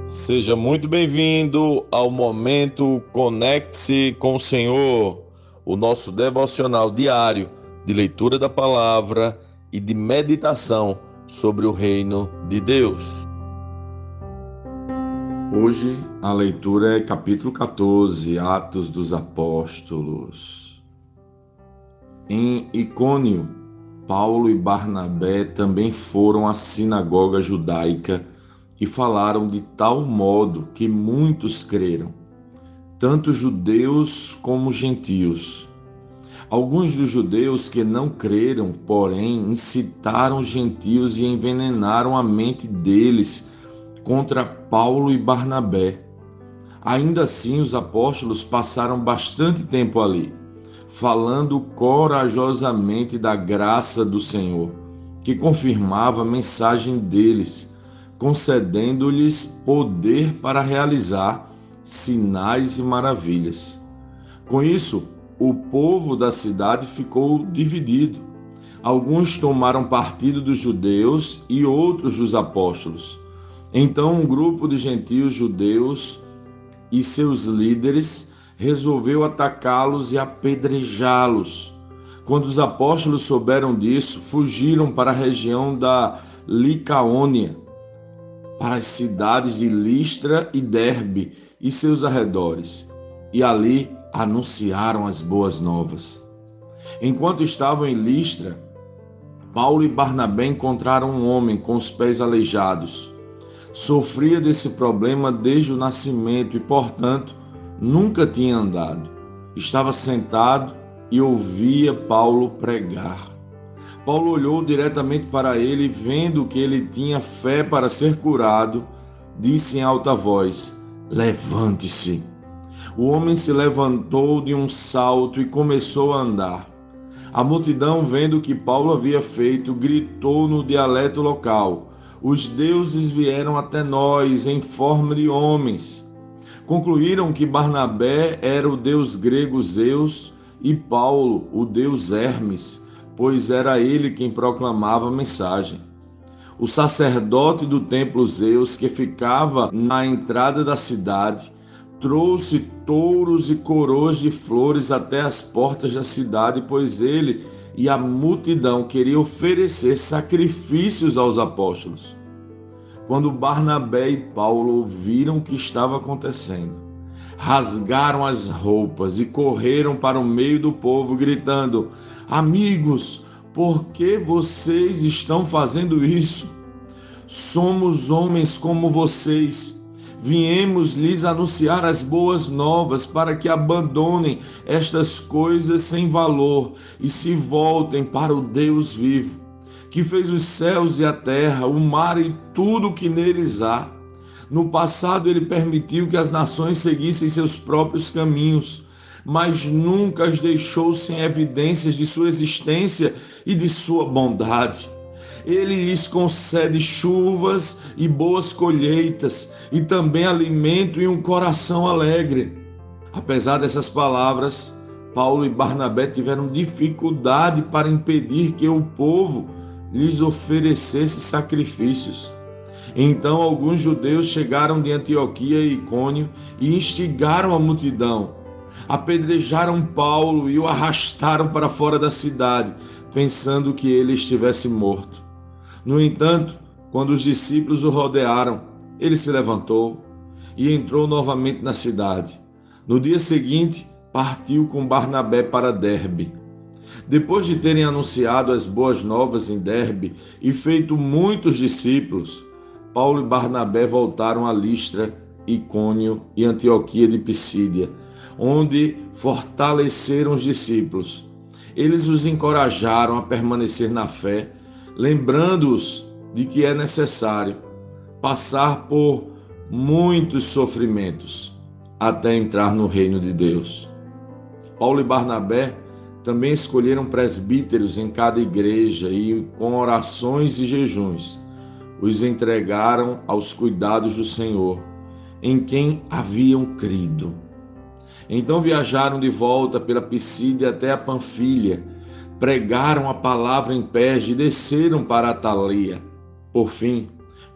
Seja muito bem-vindo ao momento Conecte-se com o Senhor, o nosso devocional diário de leitura da palavra e de meditação sobre o reino de Deus. Hoje a leitura é capítulo 14, Atos dos Apóstolos. Em Icônio, Paulo e Barnabé também foram à sinagoga judaica e falaram de tal modo que muitos creram, tanto judeus como gentios. Alguns dos judeus que não creram, porém, incitaram os gentios e envenenaram a mente deles contra Paulo e Barnabé. Ainda assim, os apóstolos passaram bastante tempo ali, falando corajosamente da graça do Senhor, que confirmava a mensagem deles, concedendo-lhes poder para realizar sinais e maravilhas. Com isso, o povo da cidade ficou dividido. Alguns tomaram partido dos judeus e outros dos apóstolos. Então, um grupo de gentios judeus e seus líderes resolveu atacá-los e apedrejá-los. Quando os apóstolos souberam disso, fugiram para a região da Licaônia, para as cidades de Listra e Derbe e seus arredores, e ali anunciaram as boas novas. Enquanto estavam em Listra, Paulo e Barnabé encontraram um homem com os pés aleijados. Sofria desse problema desde o nascimento e, portanto, nunca tinha andado. Estava sentado e ouvia Paulo pregar. Paulo olhou diretamente para ele e, vendo que ele tinha fé para ser curado, disse em alta voz: "Levante-se." O homem se levantou de um salto e começou a andar. A multidão, vendo o que Paulo havia feito, gritou no dialeto local: "Os deuses vieram até nós em forma de homens." Concluíram que Barnabé era o deus grego Zeus e Paulo o deus Hermes, pois era ele quem proclamava a mensagem. O sacerdote do templo Zeus, que ficava na entrada da cidade, trouxe touros e coroas de flores até as portas da cidade, pois ele e a multidão queriam oferecer sacrifícios aos apóstolos. Quando Barnabé e Paulo ouviram o que estava acontecendo, rasgaram as roupas e correram para o meio do povo, gritando: "Amigos, por que vocês estão fazendo isso? Somos homens como vocês. Viemos lhes anunciar as boas novas para que abandonem estas coisas sem valor e se voltem para o Deus vivo, que fez os céus e a terra, o mar e tudo o que neles há. No passado ele permitiu que as nações seguissem seus próprios caminhos, mas nunca as deixou sem evidências de sua existência e de sua bondade. Ele lhes concede chuvas e boas colheitas, e também alimento e um coração alegre." Apesar dessas palavras, Paulo e Barnabé tiveram dificuldade para impedir que o povo lhes oferecesse sacrifícios. Então alguns judeus chegaram de Antioquia e Icônio e instigaram a multidão. Apedrejaram Paulo e o arrastaram para fora da cidade, pensando que ele estivesse morto. No entanto, quando os discípulos o rodearam, ele se levantou e entrou novamente na cidade. No dia seguinte, partiu com Barnabé para Derbe. Depois de terem anunciado as boas novas em Derbe e feito muitos discípulos, Paulo e Barnabé voltaram a Listra, Icônio e Antioquia de Pisídia, onde fortaleceram os discípulos. Eles os encorajaram a permanecer na fé, lembrando-os de que é necessário passar por muitos sofrimentos até entrar no reino de Deus. Paulo e Barnabé também escolheram presbíteros em cada igreja e, com orações e jejuns, os entregaram aos cuidados do Senhor, em quem haviam crido. Então viajaram de volta pela Pisídia até a Panfilha, pregaram a palavra em Perge e desceram para Atalia. Por fim,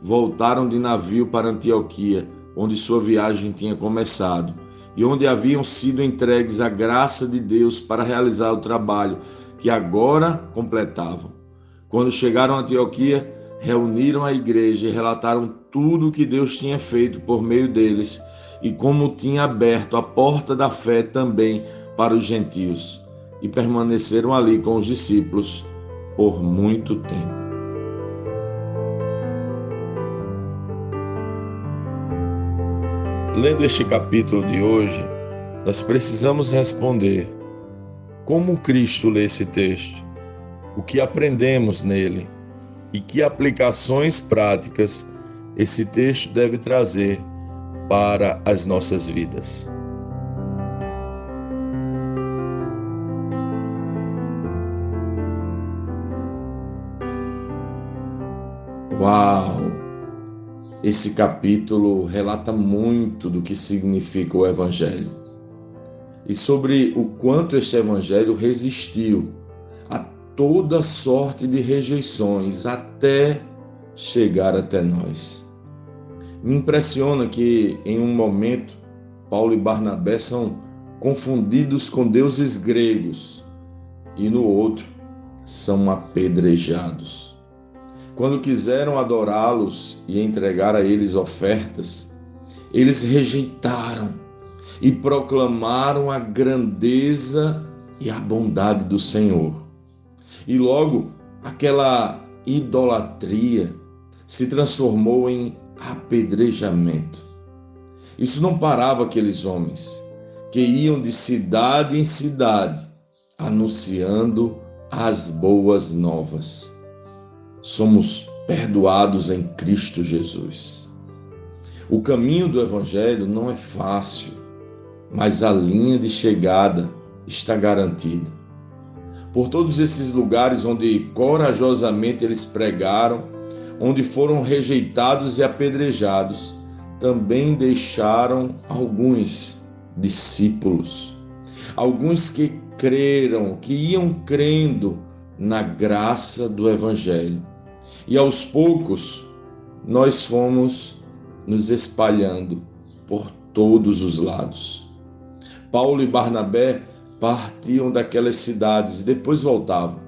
voltaram de navio para Antioquia, onde sua viagem tinha começado e onde haviam sido entregues à graça de Deus para realizar o trabalho que agora completavam. Quando chegaram a Antioquia, reuniram a igreja e relataram tudo o que Deus tinha feito por meio deles e como tinha aberto a porta da fé também para os gentios, e permaneceram ali com os discípulos por muito tempo. Lendo este capítulo de hoje, nós precisamos responder: como Cristo lê esse texto? O que aprendemos nele? E que aplicações práticas esse texto deve trazer para as nossas vidas? Uau! Esse capítulo relata muito do que significa o Evangelho e sobre o quanto este Evangelho resistiu a toda sorte de rejeições até chegar até nós. Me impressiona que, em um momento, Paulo e Barnabé são confundidos com deuses gregos e, no outro, são apedrejados. Quando quiseram adorá-los e entregar a eles ofertas, eles rejeitaram e proclamaram a grandeza e a bondade do Senhor. E logo, aquela idolatria se transformou em apedrejamento. Isso não parava aqueles homens, que iam de cidade em cidade, anunciando as boas novas. Somos perdoados em Cristo Jesus. O caminho do Evangelho não é fácil, mas a linha de chegada está garantida. Por todos esses lugares onde corajosamente eles pregaram, onde foram rejeitados e apedrejados, também deixaram alguns discípulos, alguns que creram, que iam crendo na graça do Evangelho. E aos poucos, nós fomos nos espalhando por todos os lados. Paulo e Barnabé partiam daquelas cidades e depois voltavam.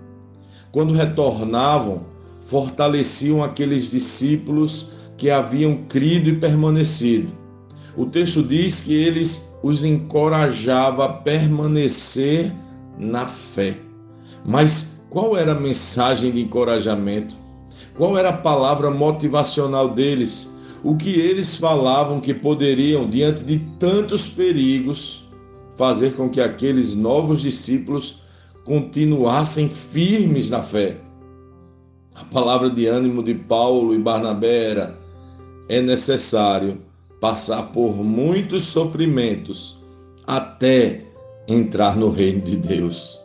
Quando retornavam, fortaleciam aqueles discípulos que haviam crido e permanecido. O texto diz que eles os encorajava a permanecer na fé. Mas qual era a mensagem de encorajamento? Qual era a palavra motivacional deles? O que eles falavam que poderiam, diante de tantos perigos, fazer com que aqueles novos discípulos continuassem firmes na fé? A palavra de ânimo de Paulo e Barnabé era: é necessário passar por muitos sofrimentos até entrar no reino de Deus.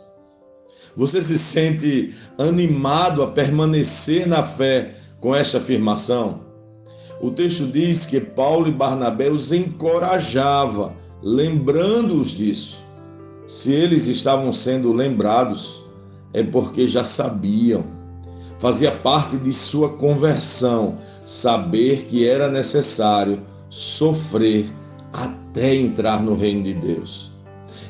Você se sente animado a permanecer na fé com esta afirmação? O texto diz que Paulo e Barnabé os encorajava, lembrando-os disso. Se eles estavam sendo lembrados, é porque já sabiam. Fazia parte de sua conversão saber que era necessário sofrer até entrar no reino de Deus.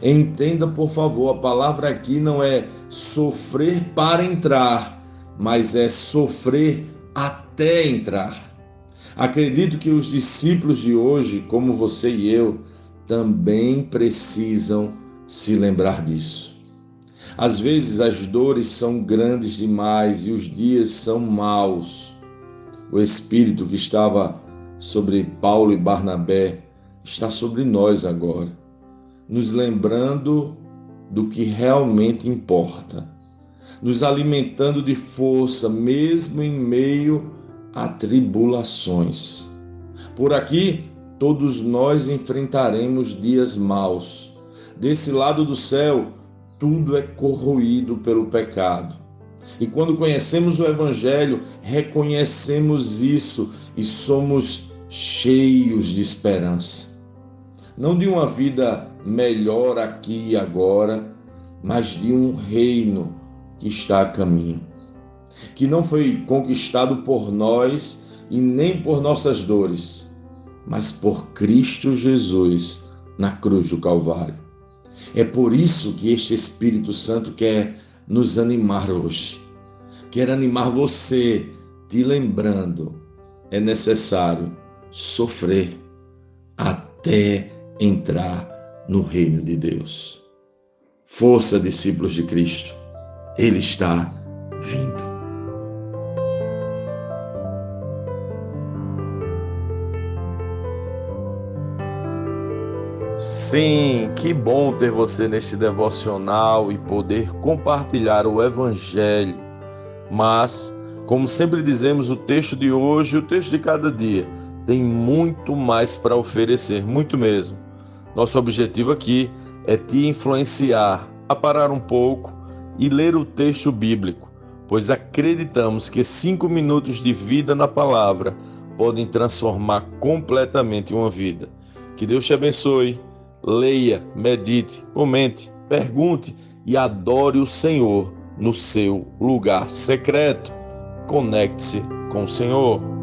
Entenda, por favor, a palavra aqui não é sofrer para entrar, mas é sofrer até entrar. Acredito que os discípulos de hoje, como você e eu, também precisam se lembrar disso. Às vezes as dores são grandes demais e os dias são maus. O Espírito que estava sobre Paulo e Barnabé está sobre nós agora, nos lembrando do que realmente importa, nos alimentando de força, mesmo em meio a tribulações. Por aqui, todos nós enfrentaremos dias maus. Desse lado do céu, tudo é corroído pelo pecado. E quando conhecemos o Evangelho, reconhecemos isso e somos cheios de esperança. Não de uma vida melhor aqui e agora, mas de um reino que está a caminho, que não foi conquistado por nós e nem por nossas dores, mas por Cristo Jesus na cruz do Calvário. É por isso que este Espírito Santo quer nos animar hoje. Quer animar você, te lembrando, é necessário sofrer até entrar no reino de Deus. Força, discípulos de Cristo, Ele está vindo. Sim, que bom ter você neste devocional e poder compartilhar o Evangelho. Mas, como sempre dizemos, o texto de hoje e o texto de cada dia tem muito mais para oferecer, muito mesmo. Nosso objetivo aqui é te influenciar a parar um pouco e ler o texto bíblico, pois acreditamos que 5 minutos de vida na palavra podem transformar completamente uma vida. Que Deus te abençoe. Leia, medite, comente, pergunte e adore o Senhor no seu lugar secreto. Conecte-se com o Senhor.